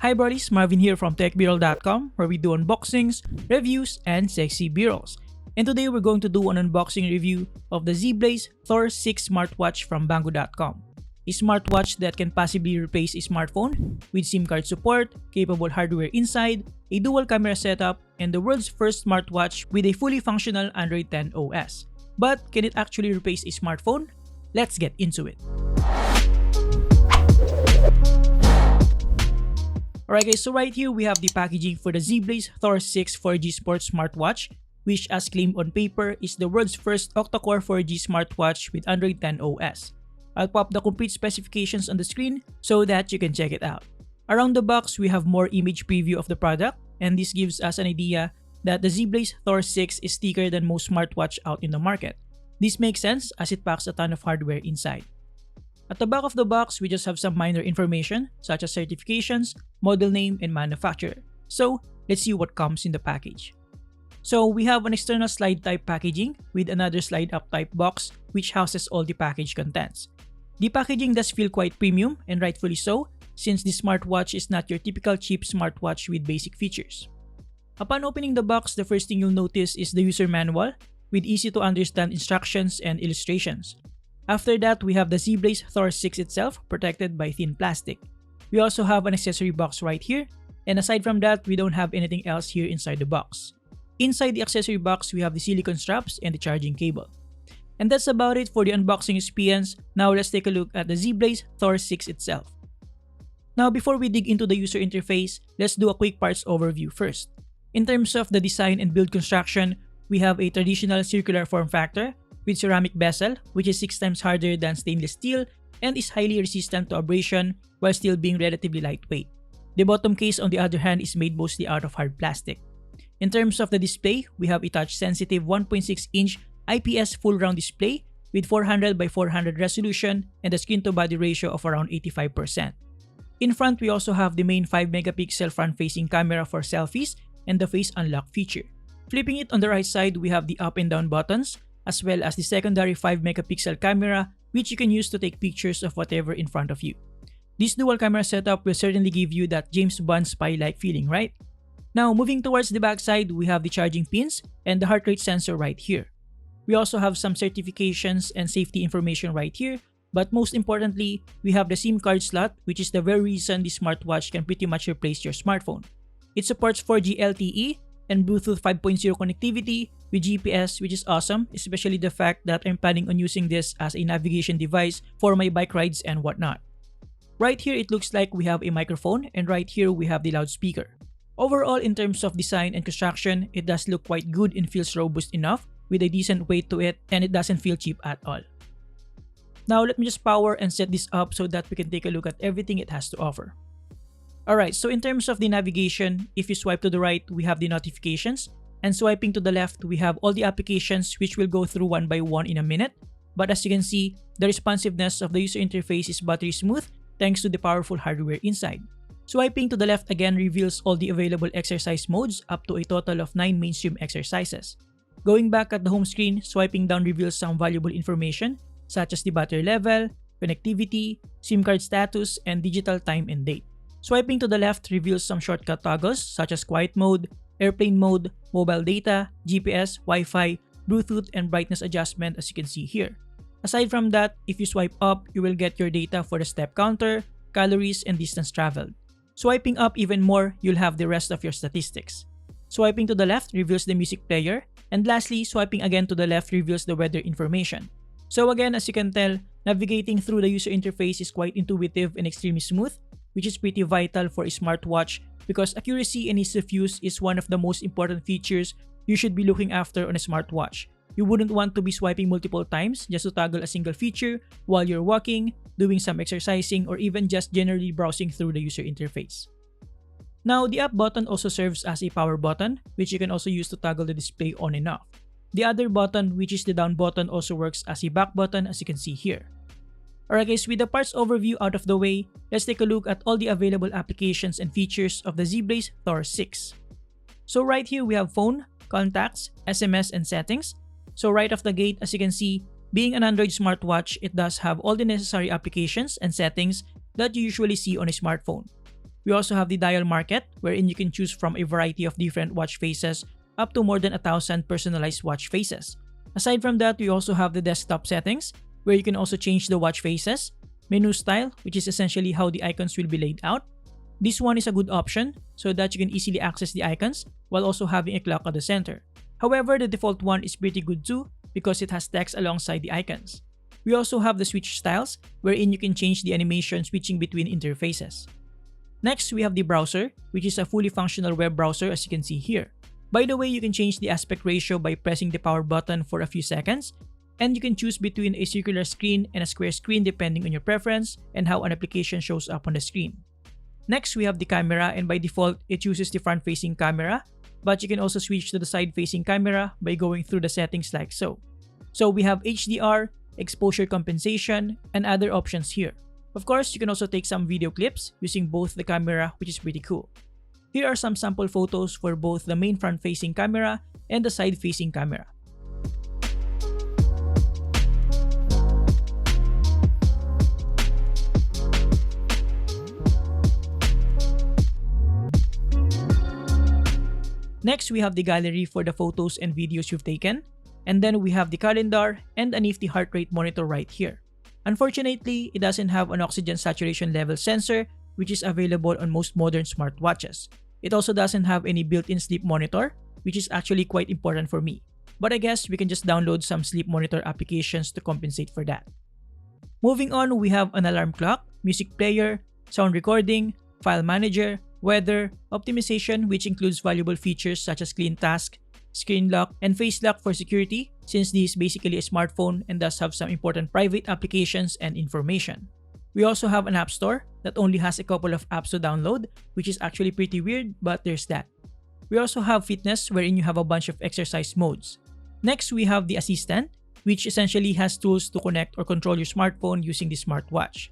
Hi Brollies, Marvin here from TechBroll.com, where we do unboxings, reviews, and sexy B-rolls. And today we're going to do an unboxing review of the Zeblaze Thor 6 smartwatch from Banggood.com. A smartwatch that can possibly replace a smartphone with SIM card support, capable hardware inside, a dual camera setup, and the world's first smartwatch with a fully functional Android 10 OS. But can it actually replace a smartphone? Let's get into it. Alright guys, so right here we have the packaging for the Zeblaze Thor 6 4G Sports smartwatch, which as claimed on paper is the world's first octa-core 4G smartwatch with Android 10 OS. I'll pop the complete specifications on the screen so that you can check it out. Around the box, we have more image preview of the product, and this gives us an idea that the Zeblaze Thor 6 is thicker than most smartwatch out in the market. This makes sense as it packs a ton of hardware inside. At the back of the box, we just have some minor information such as certifications, model name, and manufacturer. So let's see what comes in the package. So we have an external slide type packaging with another slide up type box which houses all the package contents. The packaging does feel quite premium, and rightfully so, since this smartwatch is not your typical cheap smartwatch with basic features. Upon opening the box, the first thing you'll notice is the user manual with easy to understand instructions and illustrations. After that, we have the Zeblaze Thor 6 itself, protected by thin plastic. We also have an accessory box right here, and aside from that, we don't have anything else here inside the box. Inside the accessory box, we have the silicone straps and the charging cable. And that's about it for the unboxing experience. Now let's take a look at the Zeblaze Thor 6 itself. Now before we dig into the user interface, let's do a quick parts overview first. In terms of the design and build construction, we have a traditional circular form factor with ceramic bezel, which is 6 times harder than stainless steel and is highly resistant to abrasion while still being relatively lightweight. The bottom case on the other hand is made mostly out of hard plastic. In terms of the display, we have a touch-sensitive 1.6-inch IPS full-round display with 400 by 400 resolution and a screen-to-body ratio of around 85%. In front, we also have the main 5-megapixel front-facing camera for selfies and the face unlock feature. Flipping it on the right side, we have the up and down buttons, as well as the secondary 5-megapixel camera which you can use to take pictures of whatever in front of you. This dual camera setup will certainly give you that James Bond spy-like feeling, right? Now moving towards the back side, we have the charging pins and the heart rate sensor right here. We also have some certifications and safety information right here, but most importantly, we have the SIM card slot, which is the very reason this smartwatch can pretty much replace your smartphone. It supports 4G LTE and Bluetooth 5.0 connectivity with GPS, which is awesome, especially the fact that I'm planning on using this as a navigation device for my bike rides and whatnot. Right here, it looks like we have a microphone, and right here we have the loudspeaker. Overall, in terms of design and construction, it does look quite good and feels robust enough with a decent weight to it, and it doesn't feel cheap at all. Now let me just power and set this up so that we can take a look at everything it has to offer. Alright, so in terms of the navigation, if you swipe to the right, we have the notifications, and swiping to the left, we have all the applications which we'll go through one by one in a minute. But as you can see, the responsiveness of the user interface is buttery smooth thanks to the powerful hardware inside. Swiping to the left again reveals all the available exercise modes up to a total of 9 mainstream exercises. Going back at the home screen, swiping down reveals some valuable information such as the battery level, connectivity, SIM card status, and digital time and date. Swiping to the left reveals some shortcut toggles such as quiet mode, airplane mode, mobile data, GPS, Wi-Fi, Bluetooth, and brightness adjustment as you can see here. Aside from that, if you swipe up, you will get your data for the step counter, calories, and distance traveled. Swiping up even more, you'll have the rest of your statistics. Swiping to the left reveals the music player, and lastly, swiping again to the left reveals the weather information. So again, as you can tell, navigating through the user interface is quite intuitive and extremely smooth, which is pretty vital for a smartwatch because accuracy and ease of use is one of the most important features you should be looking after on a smartwatch. You wouldn't want to be swiping multiple times just to toggle a single feature while you're walking, doing some exercising, or even just generally browsing through the user interface. Now, the up button also serves as a power button, which you can also use to toggle the display on and off. The other button, which is the down button, also works as a back button as you can see here. Alright guys, with the parts overview out of the way, let's take a look at all the available applications and features of the Zeblaze Thor 6. So right here we have phone, contacts, SMS, and settings. So right off the gate, as you can see, being an Android smartwatch, it does have all the necessary applications and settings that you usually see on a smartphone. We also have the dial market, wherein you can choose from a variety of different watch faces up to more than 1,000 personalized watch faces. Aside from that, we also have the desktop settings, where you can also change the watch faces, menu style, which is essentially how the icons will be laid out. This one is a good option so that you can easily access the icons while also having a clock at the center. However, the default one is pretty good too because it has text alongside the icons. We also have the switch styles, wherein you can change the animation switching between interfaces. Next, we have the browser, which is a fully functional web browser as you can see here. By the way, you can change the aspect ratio by pressing the power button for a few seconds, and you can choose between a circular screen and a square screen depending on your preference and how an application shows up on the screen. Next, we have the camera, and by default, it chooses the front-facing camera, but you can also switch to the side-facing camera by going through the settings like so. So we have HDR, exposure compensation, and other options here. Of course, you can also take some video clips using both the camera, which is pretty cool. Here are some sample photos for both the main front-facing camera and the side-facing camera. Next, we have the gallery for the photos and videos you've taken, and then we have the calendar and a nifty heart rate monitor right here. Unfortunately, it doesn't have an oxygen saturation level sensor, which is available on most modern smartwatches. It also doesn't have any built-in sleep monitor, which is actually quite important for me. But I guess we can just download some sleep monitor applications to compensate for that. Moving on, we have an alarm clock, music player, sound recording, file manager, weather, optimization, which includes valuable features such as clean task, screen lock, and face lock for security, since this is basically a smartphone and does have some important private applications and information. We also have an app store that only has a couple of apps to download, which is actually pretty weird, but there's that. We also have fitness, wherein you have a bunch of exercise modes. Next, we have the assistant, which essentially has tools to connect or control your smartphone using the smartwatch.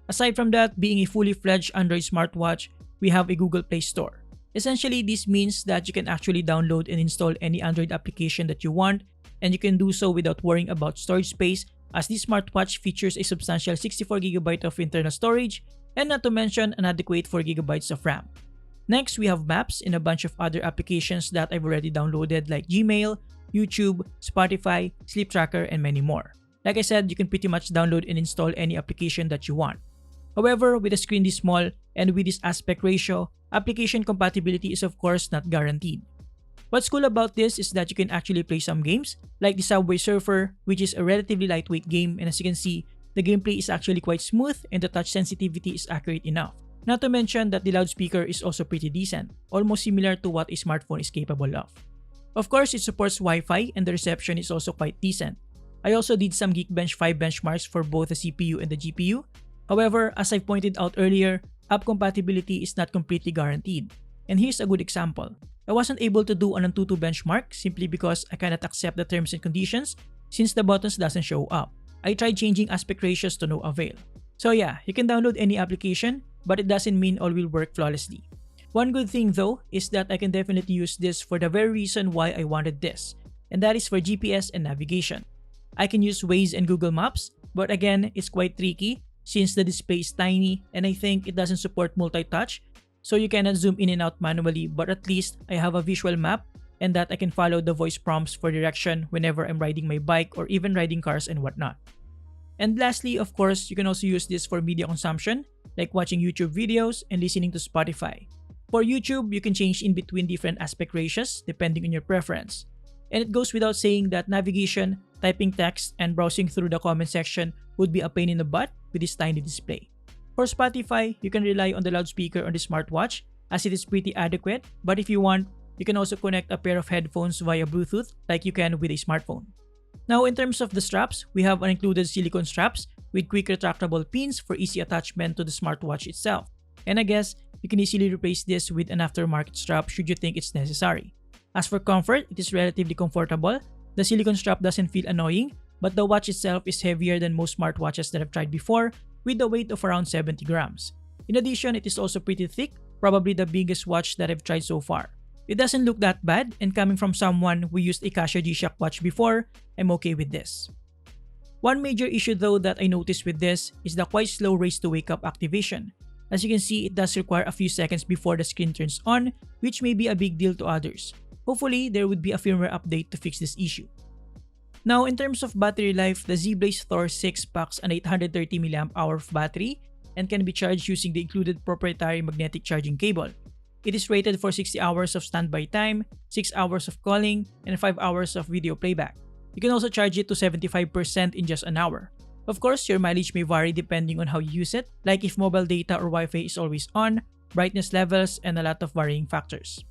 Aside from that, being a fully fledged Android smartwatch, we have a Google Play Store. Essentially, this means that you can actually download and install any Android application that you want, and you can do so without worrying about storage space, as this smartwatch features a substantial 64GB of internal storage, and not to mention an adequate 4GB of RAM. Next, we have maps and a bunch of other applications that I've already downloaded like Gmail, YouTube, Spotify, Sleep Tracker, and many more. Like I said, you can pretty much download and install any application that you want. However, with a screen this small and with this aspect ratio, application compatibility is of course not guaranteed. What's cool about this is that you can actually play some games, like the Subway Surfer, which is a relatively lightweight game, and as you can see, the gameplay is actually quite smooth and the touch sensitivity is accurate enough. Not to mention that the loudspeaker is also pretty decent, almost similar to what a smartphone is capable of. Of course, it supports Wi-Fi and the reception is also quite decent. I also did some Geekbench 5 benchmarks for both the CPU and the GPU. However, as I pointed out earlier, app compatibility is not completely guaranteed. And here's a good example. I wasn't able to do an Antutu benchmark simply because I cannot accept the terms and conditions since the buttons doesn't show up. I tried changing aspect ratios to no avail. So yeah, you can download any application, but it doesn't mean all will work flawlessly. One good thing though is that I can definitely use this for the very reason why I wanted this, and that is for GPS and navigation. I can use Waze and Google Maps, but again, it's quite tricky since the display is tiny and I think it doesn't support multi-touch, so you cannot zoom in and out manually, but at least I have a visual map and that I can follow the voice prompts for direction whenever I'm riding my bike or even riding cars and whatnot. And lastly, of course, you can also use this for media consumption, like watching YouTube videos and listening to Spotify. For YouTube, you can change in between different aspect ratios depending on your preference. And it goes without saying that navigation, typing text, and browsing through the comment section would be a pain in the butt with this tiny display. For Spotify, you can rely on the loudspeaker on the smartwatch as it is pretty adequate, but if you want, you can also connect a pair of headphones via Bluetooth like you can with a smartphone. Now in terms of the straps, we have an included silicone straps with quick retractable pins for easy attachment to the smartwatch itself. And I guess you can easily replace this with an aftermarket strap should you think it's necessary. As for comfort, it is relatively comfortable. The silicone strap doesn't feel annoying, but the watch itself is heavier than most smartwatches that I've tried before, with a weight of around 70 grams. In addition, it is also pretty thick, probably the biggest watch that I've tried so far. It doesn't look that bad, and coming from someone who used a Casio G-Shock watch before, I'm okay with this. One major issue though that I noticed with this is the quite slow raise to wake up activation. As you can see, it does require a few seconds before the screen turns on, which may be a big deal to others. Hopefully, there would be a firmware update to fix this issue. Now, in terms of battery life, the Zeblaze Thor 6 packs an 830 mAh of battery and can be charged using the included proprietary magnetic charging cable. It is rated for 60 hours of standby time, 6 hours of calling, and 5 hours of video playback. You can also charge it to 75% in just an hour. Of course, your mileage may vary depending on how you use it, like if mobile data or Wi-Fi is always on, brightness levels, and a lot of varying factors.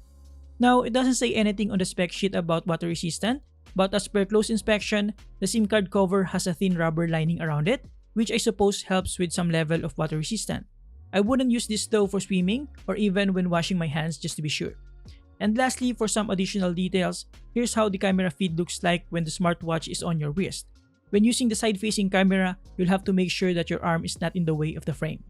Now, it doesn't say anything on the spec sheet about water resistant, but as per close inspection, the SIM card cover has a thin rubber lining around it, which I suppose helps with some level of water resistant. I wouldn't use this though for swimming or even when washing my hands just to be sure. And lastly, for some additional details, here's how the camera feed looks like when the smartwatch is on your wrist. When using the side-facing camera, you'll have to make sure that your arm is not in the way of the frame.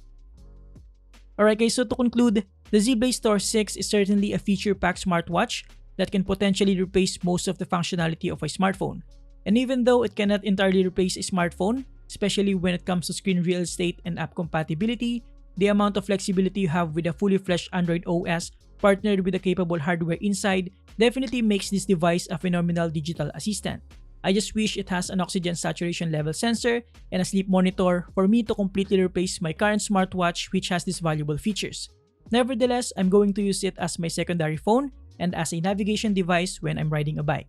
Alright guys, so to conclude, the Zeblaze Thor 6 is certainly a feature-packed smartwatch that can potentially replace most of the functionality of a smartphone. And even though it cannot entirely replace a smartphone, especially when it comes to screen real estate and app compatibility, the amount of flexibility you have with a fully fleshed Android OS partnered with a capable hardware inside definitely makes this device a phenomenal digital assistant. I just wish it has an oxygen saturation level sensor and a sleep monitor for me to completely replace my current smartwatch which has these valuable features. Nevertheless, I'm going to use it as my secondary phone and as a navigation device when I'm riding a bike.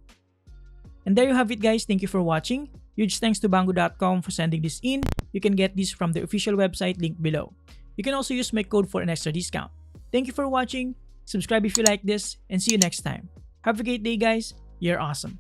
And there you have it guys, thank you for watching. Huge thanks to Banggood.com for sending this in. You can get this from their official website linked below. You can also use my code for an extra discount. Thank you for watching, subscribe if you like this, and see you next time. Have a great day guys, you're awesome.